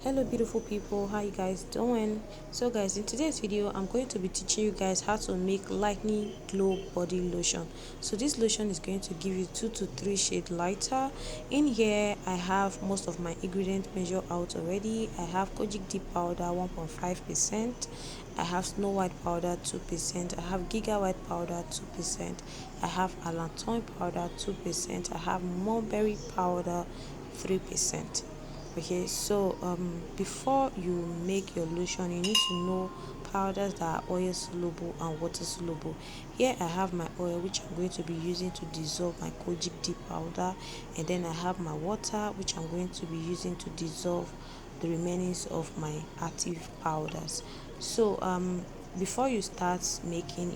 Hello beautiful people, how you guys doing? So guys, in today's video I'm going to be teaching you guys how to make lightning glow body lotion. So this lotion is going to give you 2 to 3 shades lighter. In here I have most of my ingredients measured out already. I have kojic deep powder 1.5%, I have snow white powder 2%, I have giga white powder 2%, I have allantoin powder 2%, I have mulberry powder 3%. Okay, so before you make your lotion, you need to know powders that are oil soluble and water soluble. Here I have my oil, which I'm going to be using to dissolve my kojic deep powder, and then I have my water, which I'm going to be using to dissolve the remainings of my active powders. So before you start making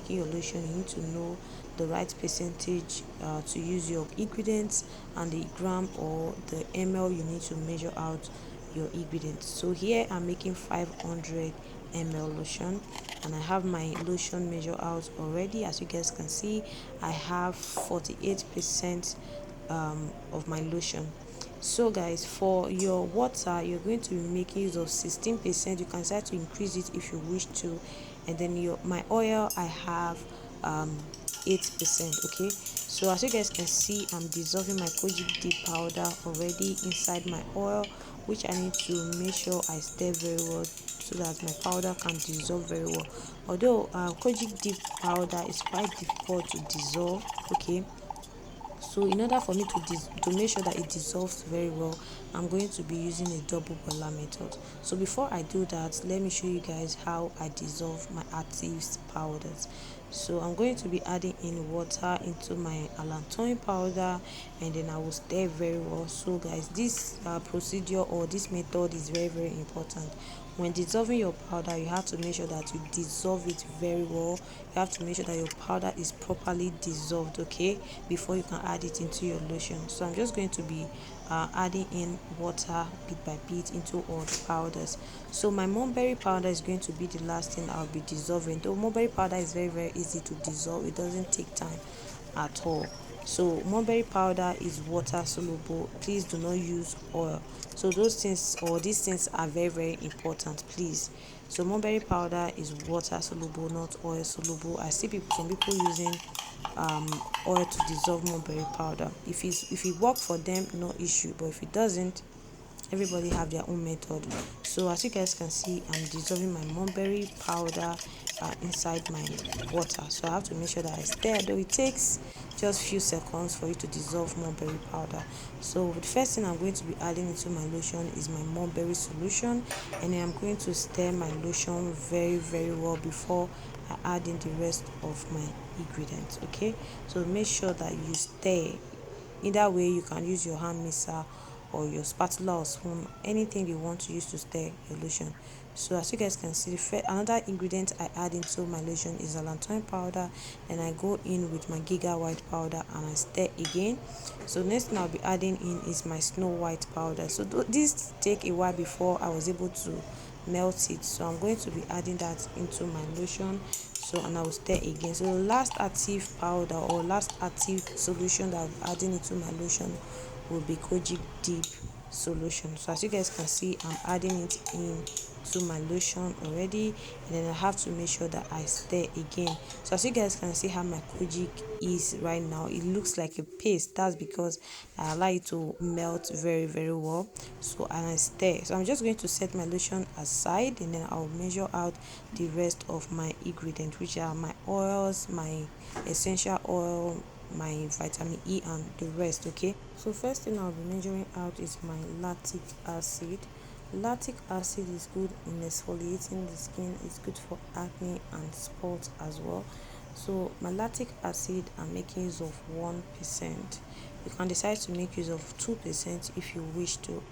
your lotion, you need to know the right percentage to use your ingredients and the gram or the ml you need to measure out your ingredients. So here I'm making 500 ml lotion, and I have my lotion measure out already. As you guys can see, I have 48% of my lotion. So guys, for your water you're going to be making use of 16%. You can start to increase it if you wish to. And then my oil, I have 8%. Okay, so as you guys can see, I'm dissolving my kojic deep powder already inside my oil, which I need to make sure I stir very well so that my powder can dissolve very well. Although kojic deep powder is quite difficult to dissolve. Okay, so in order for me to make sure that it dissolves very well, I'm going to be using a double boiler method. So before I do that, let me show you guys how I dissolve my actives powders. So I'm going to be adding in water into my allantoin powder, and then I will stir very well. So guys, this procedure or this method is very important. When dissolving your powder, you have to make sure that you dissolve it very well. You have to make sure that your powder is properly dissolved, okay, before you can add it into your lotion. So I'm just going to be adding in water bit by bit into all the powders. So my mulberry powder is going to be the last thing I'll be dissolving. Though mulberry powder is very easy to dissolve, it doesn't take time at all. So mulberry powder is water soluble. Please do not use oil. So those things or these things are very important, please. So mulberry powder is water soluble, not oil soluble. I see some people using oil to dissolve mulberry powder. If it works for them, no issue, but if it doesn't, everybody have their own method. So as you guys can see, I'm dissolving my mulberry powder inside my water. So I have to make sure that I stir, though it takes just few seconds for you to dissolve mulberry powder. So the first thing I'm going to be adding into my lotion is my mulberry solution, and then I'm going to stir my lotion very well before I add in the rest of my ingredients. Okay, so make sure that you stir. Either way, you can use your hand mixer or your spatula or spoon, anything you want to use to stir your lotion. So as you guys can see, another ingredient I add into my lotion is allantoin powder, and I go in with my giga white powder and I stir again. So next thing I'll be adding in is my snow white powder. So this take a while before I was able to melt it, so I'm going to be adding that into my lotion. So and I will stir again. So the last active powder or last active solution that I'm adding into my lotion will be kojic deep solution. So as you guys can see, I'm adding it in to my lotion already, and then I have to make sure that I stir again. So as you guys can see how my kojic is right now, it looks like a paste. That's because I allow it to melt very well. So and I stir. So I'm just going to set my lotion aside, and then I'll measure out the rest of my ingredient, which are my oils, my essential oil, my vitamin E, and the rest. Okay, so first thing I'll be measuring out is my lactic acid. Lactic acid is good in exfoliating the skin. It's good for acne and spots as well. So my lactic acid, I'm making use of 1%. You can decide to make use of 2% if you wish to.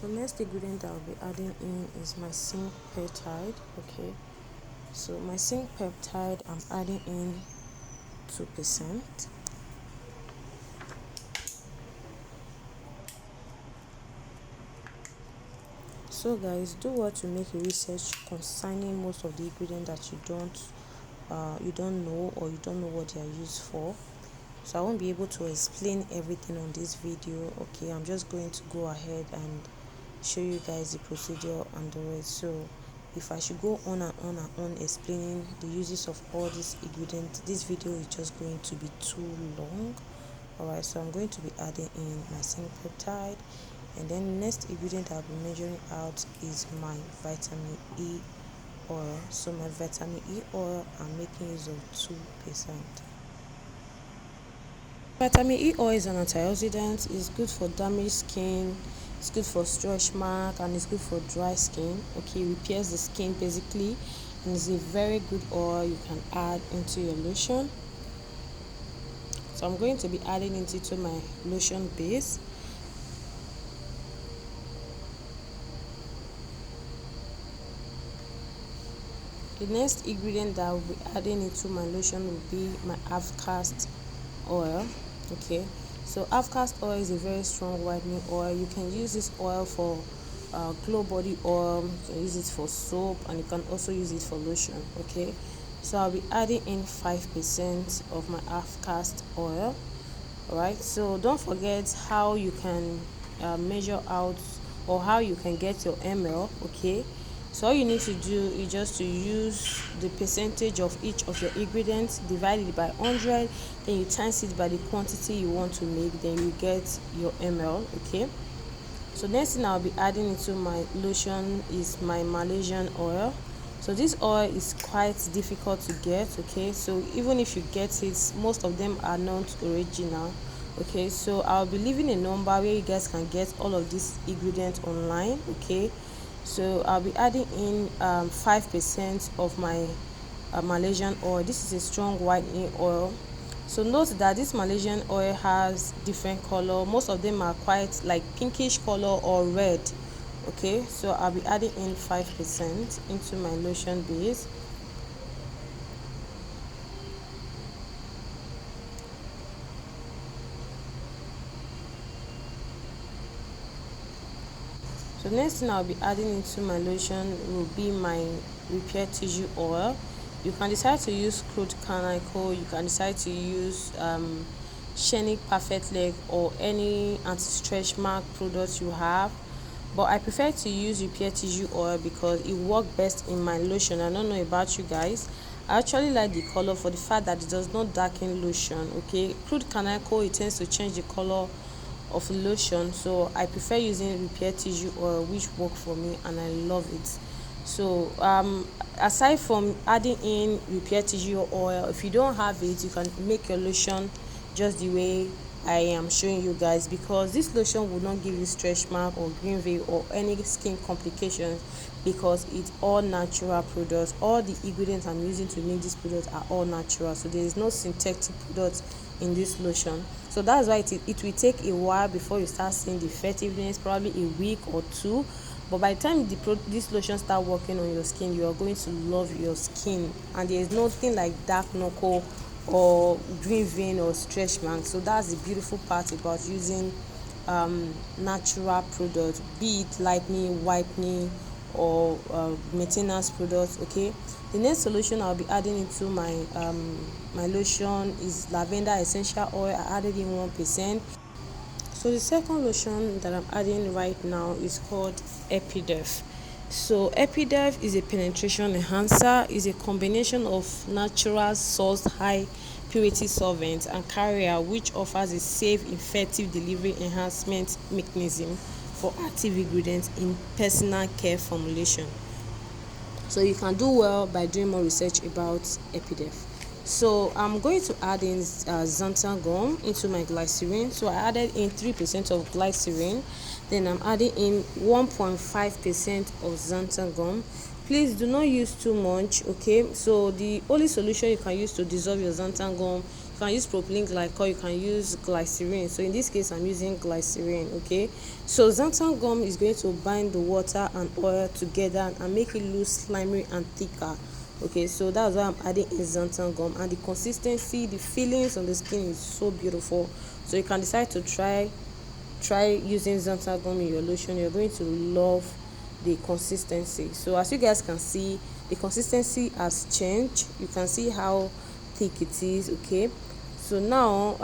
The next ingredient I'll be adding in is my zinc peptide. Okay, so my zinc peptide, I'm adding in 2%. So guys, do what to make a research concerning most of the ingredients that you don't know, or you don't know what they are used for. So I won't be able to explain everything on this video. Okay, I'm just going to go ahead and show you guys the procedure and the rest. So if I should go on and on and on explaining the uses of all these ingredients, this video is just going to be too long. Alright, so I'm going to be adding in my zinc peptide, and then the next ingredient I'll be measuring out is my vitamin E oil. So my vitamin E oil, I'm making use of 2%. Vitamin E oil is an antioxidant. It's good for damaged skin, it's good for stretch mark, and it's good for dry skin. Okay, it repairs the skin basically, and it's a very good oil you can add into your lotion. So I'm going to be adding it into my lotion base. The next ingredient that I will be adding into my lotion will be my half-caste oil. Okay, so half-caste oil is a very strong whitening oil. You can use this oil for glow body oil, you can use it for soap, and you can also use it for lotion. Okay, so I'll be adding in 5% of my half-caste oil. Alright, so don't forget how you can measure out, or how you can get your ml. Okay, so all you need to do is just to use the percentage of each of your ingredients, divide it by 100, then you times it by the quantity you want to make, then you get your ml. Okay, so next thing I'll be adding into my lotion is my Malaysian oil. So this oil is quite difficult to get. Okay, so even if you get it, most of them are not original. Okay, so I'll be leaving a number where you guys can get all of these ingredients online. Okay, so I'll be adding in 5% of my Malaysian oil. This is a strong whitening oil. So note that this Malaysian oil has different color. Most of them are quite like pinkish color or red. Okay, so I'll be adding in 5% into my lotion base. So next thing I'll be adding into my lotion will be my repair tissue oil. You can decide to use crude carnicle, you can decide to use Shenic Perfect Leg, or any anti-stretch mark product you have, but I prefer to use repair tissue oil because it works best in my lotion. I don't know about you guys. I actually like the color for the fact that it does not darken lotion. Okay, crude carnicle, it tends to change the color of lotion, so I prefer using repair tissue oil, which work for me and I love it. So aside from adding in repair tissue oil, if you don't have it, you can make your lotion just the way I am showing you guys, because this lotion will not give you stretch mark or green vein or any skin complications, because it's all natural products. All the ingredients I'm using to make this product are all natural, so there is no synthetic product in this lotion. So that's why it will take a while before you start seeing the effectiveness, probably a week or two. But by the time this lotion start working on your skin, you are going to love your skin, and there is nothing like dark knuckle or green vein or stretch mark. So that's the beautiful part about using natural products, be it lightening, whitening, or maintenance products. Okay, the next solution I'll be adding into my lotion is lavender essential oil. I added in 1%. So the second lotion that I'm adding right now is called Epidef. So Epidef is a penetration enhancer. Is a combination of natural source high purity solvent and carrier, which offers a safe, effective delivery enhancement mechanism for active ingredients in personal care formulation. So you can do well by doing more research about Epidef. So I'm going to add in xanthan gum into my glycerin. So I added in 3% of glycerin, then I'm adding in 1.5% of xanthan gum. Please do not use too much. Okay, so the only solution you can use to dissolve your xanthan gum, you can use propylene glycol, you can use glycerin. So in this case I'm using glycerin. Okay, so xanthan gum is going to bind the water and oil together and make it loose, slimy and thicker. Okay, so that's why I'm adding in xanthan gum, and the consistency, the feelings on the skin is so beautiful. So you can decide to try using xanthan gum in your lotion. You're going to love the consistency. So as you guys can see, the consistency has changed. You can see how thick it is. Okay, so now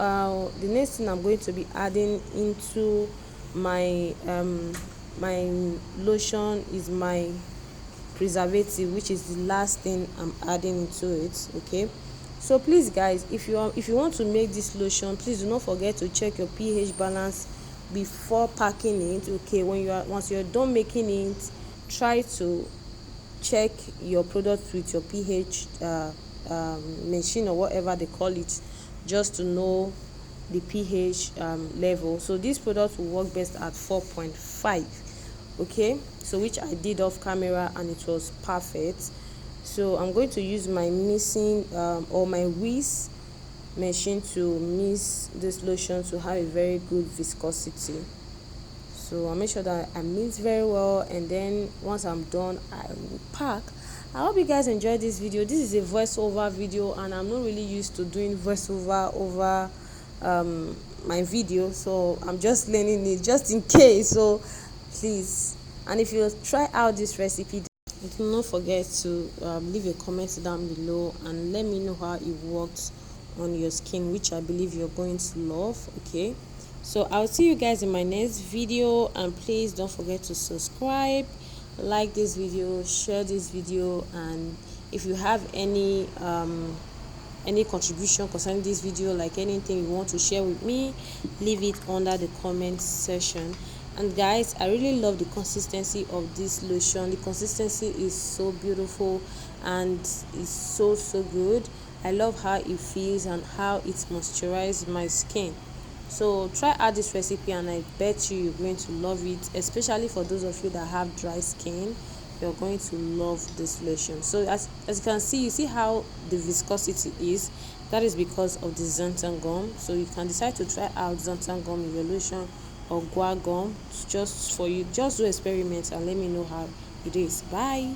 the next thing I'm going to be adding into my my lotion is my preservative, which is the last thing I'm adding into it. Okay, so please guys, if you want to make this lotion, please do not forget to check your pH balance before packing it. Okay, once you're done making it, try to check your product with your pH machine or whatever they call it, just to know the pH level. So this product will work best at 4.5. okay, so which I did off camera and it was perfect. So I'm going to use my mixing or my whisk machine to mix this lotion to have a very good viscosity. So I'll make sure that I mix very well, and then once I'm done, I will pack. I hope you guys enjoyed this video. This is a voiceover video, and I'm not really used to doing voiceover over my video, so I'm just learning it just in case. So please, and if you try out this recipe, do not forget to leave a comment down below and let me know how it works on your skin, which I believe you're going to love. Okay, so I'll see you guys in my next video, and please don't forget to subscribe, like this video, share this video, and if you have any contribution concerning this video, like anything you want to share with me, leave it under the comment section. And guys, I really love the consistency of this lotion. The consistency is so beautiful and it's so good. I love how it feels and how it moisturizes my skin. So try out this recipe, and I bet you're going to love it, especially for those of you that have dry skin. You're going to love this lotion. So as you can see, you see how the viscosity is. That is because of the xanthan gum. So you can decide to try out xanthan gum in your lotion or guar gum, just for you. Just do experiments and let me know how it is. Bye.